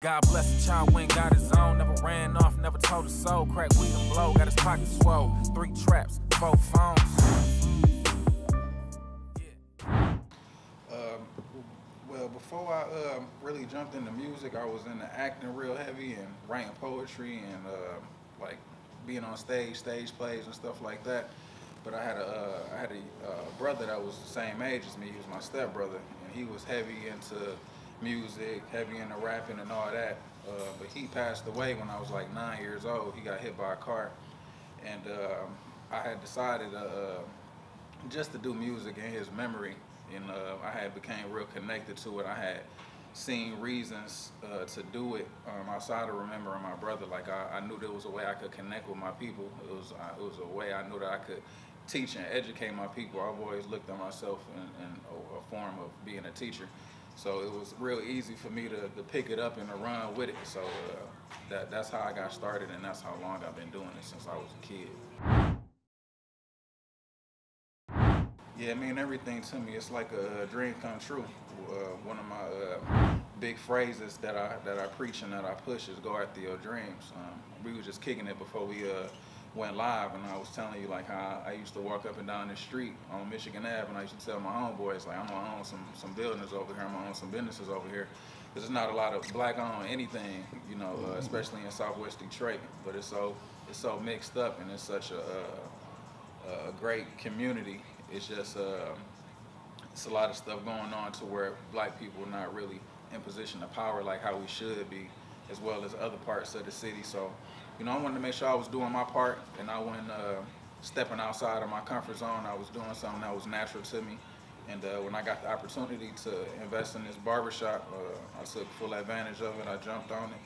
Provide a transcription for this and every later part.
God bless the child when got his own. Never ran off, never told a soul. Crack weed and blow, got his pockets swole. 3 traps, 4 phones. Well, before I really jumped into music, I was into acting real heavy and writing poetry and like being on stage plays and stuff like that. But I had a brother that was the same age as me. He was my stepbrother, and he was heavy into music, heavy into rapping and all that. But he passed away when I was like 9 years old. He got hit by a car, and I had decided just to do music in his memory. And I had became real connected to it. I had seen reasons to do it outside of remembering my brother. Like I knew there was a way I could connect with my people. It was a way I knew that I could teach and educate my people. I've always looked at myself in a form of being a teacher. So it was real easy for me to pick it up and to run with it. So that's how I got started, and that's how long I've been doing it since I was a kid. Yeah, it mean everything to me. It's like a dream come true. One of my big phrases that I preach and that I push is go after your dreams. We were just kicking it before we went live, and I was telling you like how I used to walk up and down the street on Michigan Ave, and I used to tell my homeboys like I'm gonna own some buildings over here, I'm gonna own some businesses over here. There's not a lot of black-owned anything, you know, especially in Southwest Detroit. But it's so mixed up, and it's such a great community. It's just it's a lot of stuff going on to where black people are not really in position of power like how we should be, as well as other parts of the city. So, you know, I wanted to make sure I was doing my part, and I wasn't stepping outside of my comfort zone. I was doing something that was natural to me. And when I got the opportunity to invest in this barbershop, I took full advantage of it. I jumped on it,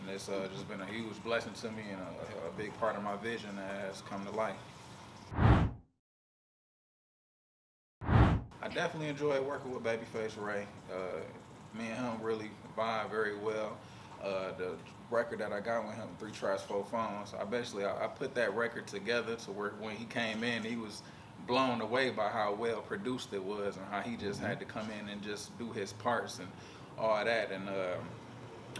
and it's just been a huge blessing to me and a big part of my vision that has come to life. I definitely enjoyed working with Babyface Ray. Me and him really vibe very well. The record that I got with him, 3 Traps, 4 Phones, I put that record together to where when he came in, he was blown away by how well produced it was and how he just had to come in and just do his parts and all that. And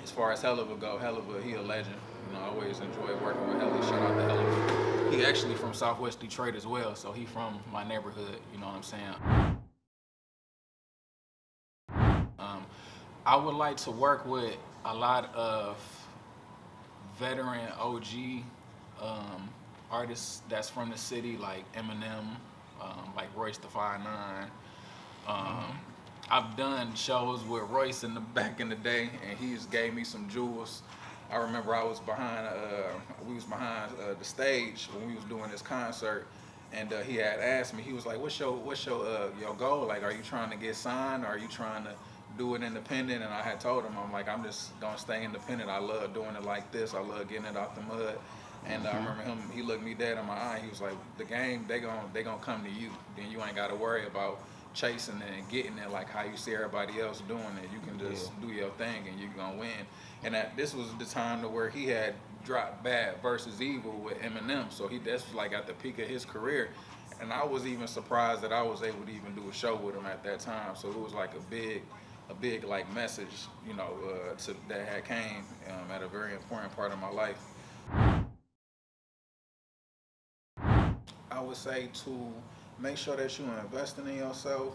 as far as Helluva go, Helluva, he a legend. You know, I always enjoy working with Helluva. Shout out to Helluva. He actually from Southwest Detroit as well, so he from my neighborhood, you know what I'm saying? I would like to work with a lot of veteran OG artists that's from the city, like Eminem, like Royce the 5'9". I've done shows with Royce back in the day, and he just gave me some jewels. I remember I was behind, we was behind the stage when we was doing this concert, and he had asked me, he was like, what's your goal? Like, are you trying to get signed, or are you trying to do it independent? And I had told him, I'm like, I'm just gonna stay independent. I love doing it like this. I love getting it out the mud. And I remember he looked me dead in my eye. He was like, the game, they gonna come to you. Then you ain't gotta worry about chasing it and getting it like how you see everybody else doing it. You can just do your thing and you're gonna win. And this was the time to where he had dropped Bad versus Evil with Eminem. So that's like at the peak of his career. And I was even surprised that I was able to even do a show with him at that time. So it was like a big like message, you know, that had came at a very important part of my life. I would say to make sure that you're investing in yourself.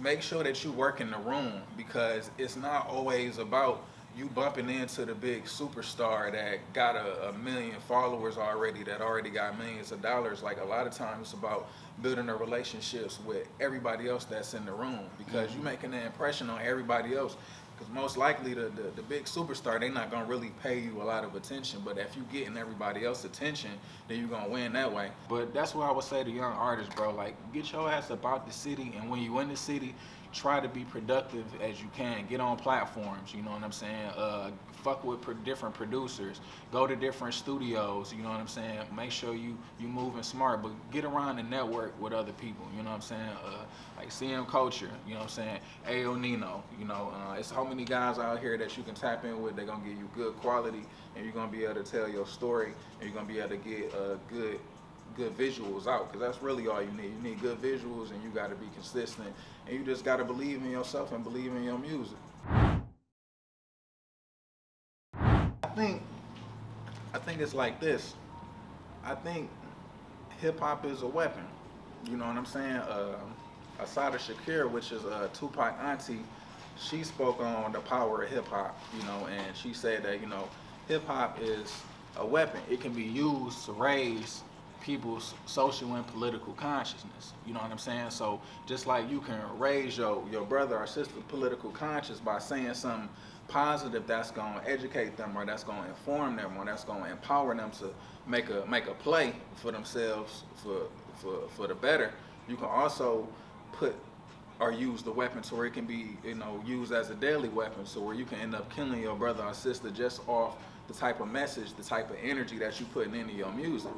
Make sure that you work in the room, because it's not always about you bumping into the big superstar that got a million followers already, that already got millions of dollars. Like, a lot of times it's about building the relationships with everybody else that's in the room, because you're making an impression on everybody else. Because most likely the big superstar, they're not gonna really pay you a lot of attention, but if you getting everybody else's attention, then you're gonna win that way. But that's what I would say to young artists, bro. Like, get your ass about the city, and when you in the city, try to be productive as you can. Get on platforms, you know what I'm saying? Fuck with different producers. Go to different studios, you know what I'm saying? Make sure you moving smart, but get around and network with other people, you know what I'm saying? Like CM Culture, you know what I'm saying? Ayo Nino, you know, it's so many guys out here that you can tap in with. They're gonna give you good quality, and you're gonna be able to tell your story, and you're gonna be able to get good visuals out, because that's really all you need. You need good visuals, and you got to be consistent, and you just got to believe in yourself and believe in your music. think it's like this. I think hip hop is a weapon. You know what I'm saying? Asada Shakir, which is Tupac auntie, she spoke on the power of hip hop, you know, and she said that, you know, hip hop is a weapon. It can be used to raise people's social and political consciousness. You know what I'm saying? So just like you can raise your brother or sister's political conscience by saying something positive that's going to educate them, or that's going to inform them, or that's going to empower them to make a play for themselves for the better, you can also put or use the weapon to where it can be, you know, used as a deadly weapon, so where you can end up killing your brother or sister just off the type of message, the type of energy that you putting into your music.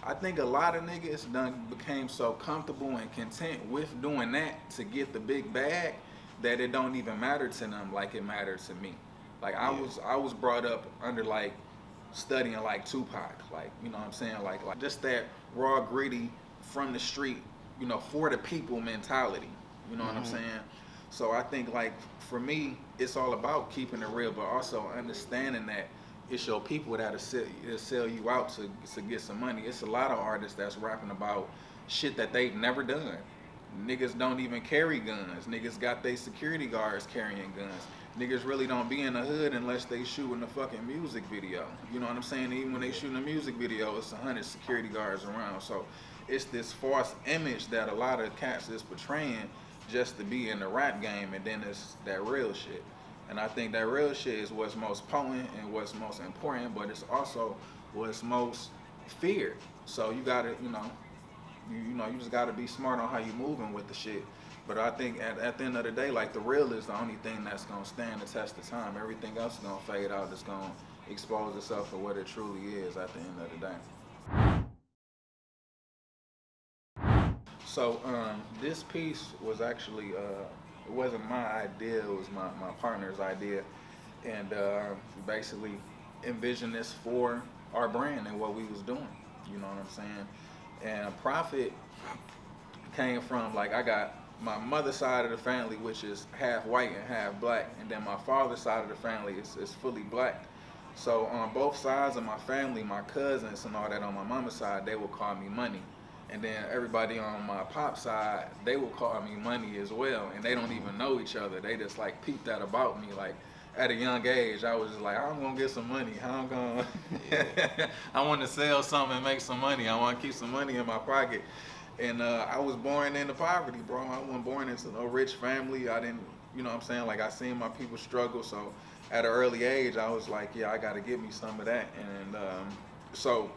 I think a lot of niggas done became so comfortable and content with doing that to get the big bag that it don't even matter to them like it mattered to me. Like I was brought up under like studying like Tupac, like, you know what I'm saying, like just that raw, gritty, from the street, you know, for the people mentality. You know what I'm saying? So I think like for me, it's all about keeping it real, but also understanding that it's your people that'll sell you out to get some money. It's a lot of artists that's rapping about shit that they've never done. Niggas don't even carry guns. Niggas got their security guards carrying guns. Niggas really don't be in the hood unless they shooting a fucking music video. You know what I'm saying? Even when they shooting a music video, it's 100 security guards around. So it's this false image that a lot of cats is portraying just to be in the rap game, and then it's that real shit. And I think that real shit is what's most potent and what's most important, but it's also what's most feared. So you gotta, you know, you just gotta be smart on how you moving with the shit. But I think at the end of the day, like, the real is the only thing that's gonna stand the test of time. Everything else is gonna fade out. It's gonna expose itself for what it truly is at the end of the day. So this piece was actually, it wasn't my idea, it was my partner's idea. And we basically envisioned this for our brand and what we was doing, you know what I'm saying? And profit came from, like, I got my mother's side of the family, which is half white and half black, and then my father's side of the family is fully black. So on both sides of my family, my cousins and all that on my mama's side, they would call me Money. And then everybody on my pop side, they will call me Money as well, and they don't even know each other. They just like peeped that about me. Like at a young age, I was just like, I'm gonna get some money. How I'm gonna, I want to sell something and make some money. I want to keep some money in my pocket. And I was born into poverty, bro. I wasn't born into no rich family. I didn't, you know what I'm saying? Like, I seen my people struggle. So at an early age, I was like, yeah, I got to get me some of that. And so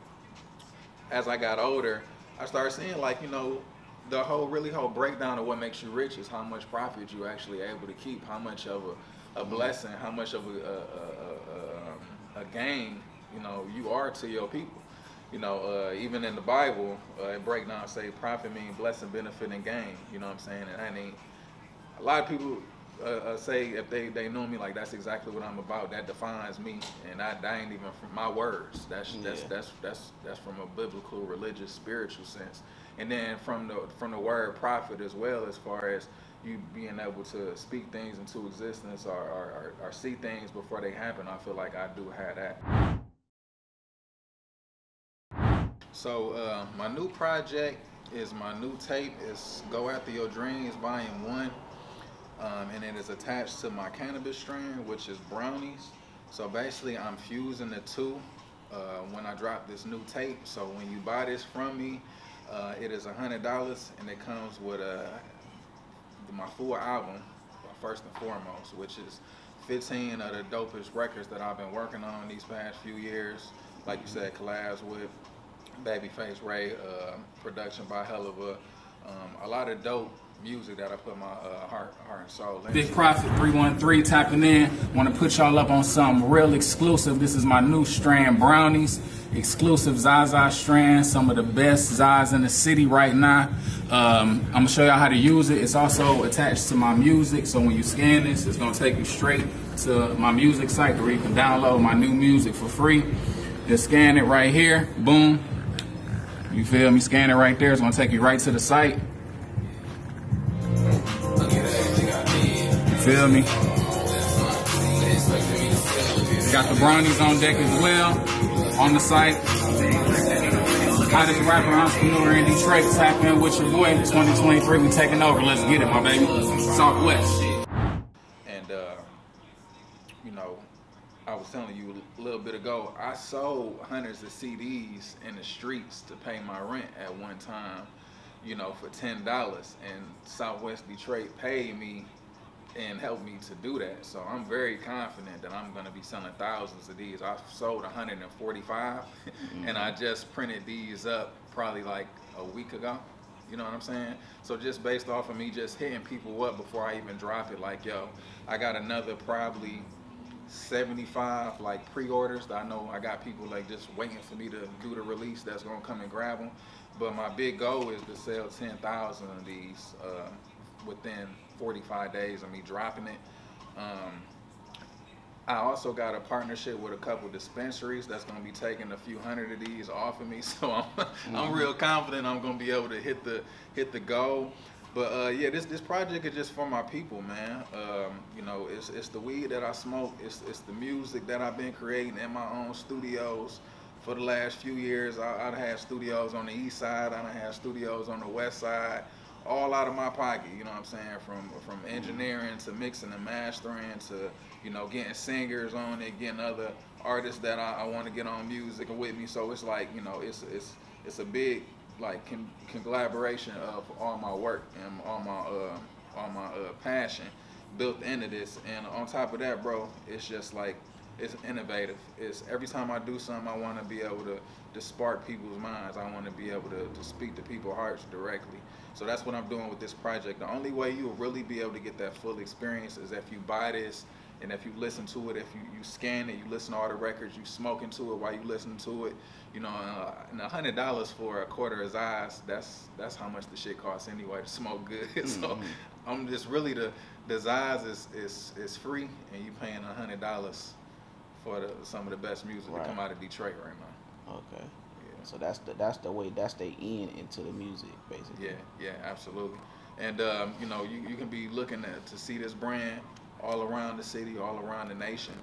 as I got older, I started seeing, like, you know, the whole breakdown of what makes you rich is how much profit you actually able to keep, how much of a blessing, how much of a gain, you know, you are to your people. You know, even in the Bible, it break down, say profit means blessing, benefit, and gain. You know what I'm saying? And I mean, a lot of people say if they know me, like, that's exactly what I'm about. That defines me, and that ain't even from my words. That's from a biblical, religious, spiritual sense. And then from the word prophet as well, as far as you being able to speak things into existence or see things before they happen. I feel like I do have that. So my new project is my new tape. It's Go After Your Dreams Volume 1. And it is attached to my cannabis strain, which is brownies. So basically I'm fusing the two when I drop this new tape. So when you buy this from me, it is $100, and it comes with my full album, first and foremost, which is 15 of the dopest records that I've been working on these past few years. Like you said, collabs with Babyface Ray, production by Helluva, a lot of dope music that I put my heart and soul into. Big Profit 313 tapping in. Want to put y'all up on something real exclusive. This is my new strand, brownies, exclusive Zaza strand, some of the best Zaz in the city right now. I'm gonna show y'all how to use it. It's also attached to my music, so when you scan this, it's gonna take you straight to my music site where you can download my new music for free. Just scan it right here, boom. You feel me? Scan it right there. It's gonna take you right to the site. Feel me? Got Got the brownies on deck as well on the site. Hottest rapper entrepreneur in Detroit. Tap in with your boy. 2023, we taking over. Let's get it, my baby. Southwest. And you know, I was telling you a little bit ago, I sold hundreds of CDs in the streets to pay my rent at one time, you know, for $10. And Southwest Detroit paid me and helped me to do that. So I'm very confident that I'm gonna be selling thousands of these. I've sold 145 and I just printed these up probably like a week ago. You know what I'm saying? So just based off of me just hitting people up before I even drop it, like, yo, I got another probably 75 like pre-orders that I know I got people like just waiting for me to do the release that's gonna come and grab them. But my big goal is to sell 10,000 of these within 45 days of me dropping it. I also got a partnership with a couple dispensaries that's gonna be taking a few hundred of these off of me, so I'm real confident I'm gonna be able to hit the goal. But yeah, this project is just for my people, man. You know, it's the weed that I smoke. It's the music that I've been creating in my own studios for the last few years. I've had studios on the east side. I've had studios on the west side, all out of my pocket. You know what I'm saying? From engineering to mixing and mastering to, you know, getting singers on it, getting other artists that I want to get on music with me. So it's like, you know, it's a big like collaboration of all my work and all my passion built into this. And on top of that, bro, it's just like, it's innovative. It's every time I do something, I want to be able to spark people's minds. I want to be able to speak to people's hearts directly. So that's what I'm doing with this project. The only way you'll really be able to get that full experience is if you buy this and if you listen to it, if you scan it, you listen to all the records, you smoking to it while you listen to it, you know, and $100 for a quarter of Z's, that's how much the shit costs anyway to smoke good. So I'm just really, the Z's is free and you paying $100 for some of the best music to come out of Detroit right now. Okay. Yeah. So that's the way, that's the in into the music, basically. Yeah, absolutely. And you know, you can be looking to see this brand all around the city, all around the nation.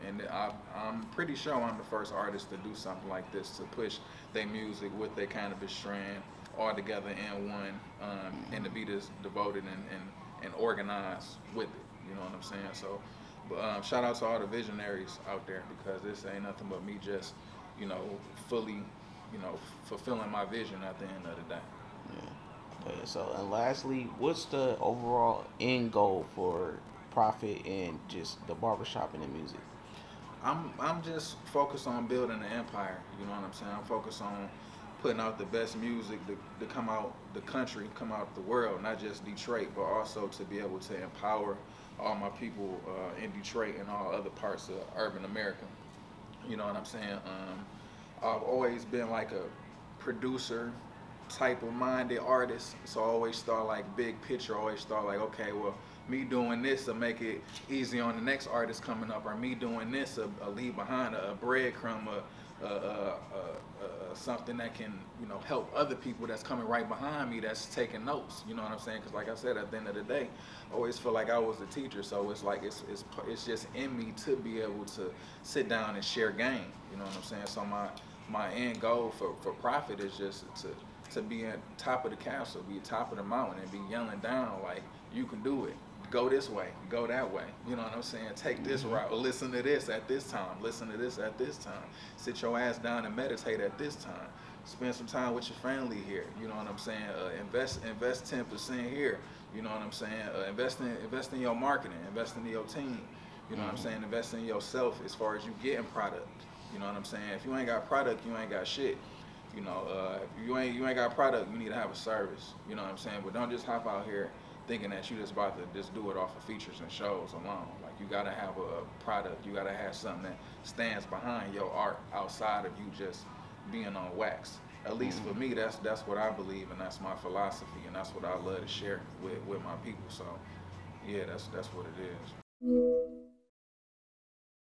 And I'm pretty sure I'm the first artist to do something like this, to push their music with their cannabis strand all together in one, and to be this devoted and organized with it. You know what I'm saying? So, shout out to all the visionaries out there, because this ain't nothing but me just, you know, fully, you know, fulfilling my vision at the end of the day. Yeah. Okay. So, and lastly, what's the overall end goal for profit and just the barbershop and the music? I'm just focused on building an empire. You know what I'm saying? I'm focused on putting out the best music to come out the country, come out the world, not just Detroit, but also to be able to empower all my people in Detroit and all other parts of urban America. You know what I'm saying? I've always been like a producer type of minded artist, so I always thought like big picture, always thought like, okay, well, me doing this will make it easy on the next artist coming up, or me doing this will leave behind a breadcrumb, something that can, you know, help other people that's coming right behind me that's taking notes. You know what I'm saying? Because like I said, at the end of the day, I always feel like I was a teacher, so it's like it's just in me to be able to sit down and share game. You know what I'm saying? So my end goal for profit is just to be at top of the castle, be at top of the mountain, and be yelling down like, you can do it. Go this way, go that way. You know what I'm saying? Take this route, or listen to this at this time, listen to this at this time. Sit your ass down and meditate at this time. Spend some time with your family here. You know what I'm saying? Invest 10% here. You know what I'm saying? Invest in your marketing, invest in your team. You know what I'm saying? Invest in yourself as far as you getting product. You know what I'm saying? If you ain't got product, you ain't got shit. You know, if you ain't got product, you need to have a service. You know what I'm saying? But don't just hop out here thinking that you just about to just do it off of features and shows alone. Like, you gotta have a product, you gotta have something that stands behind your art outside of you just being on wax. At least for me, that's what I believe, and that's my philosophy, and that's what I love to share with my people. So yeah, that's what it is.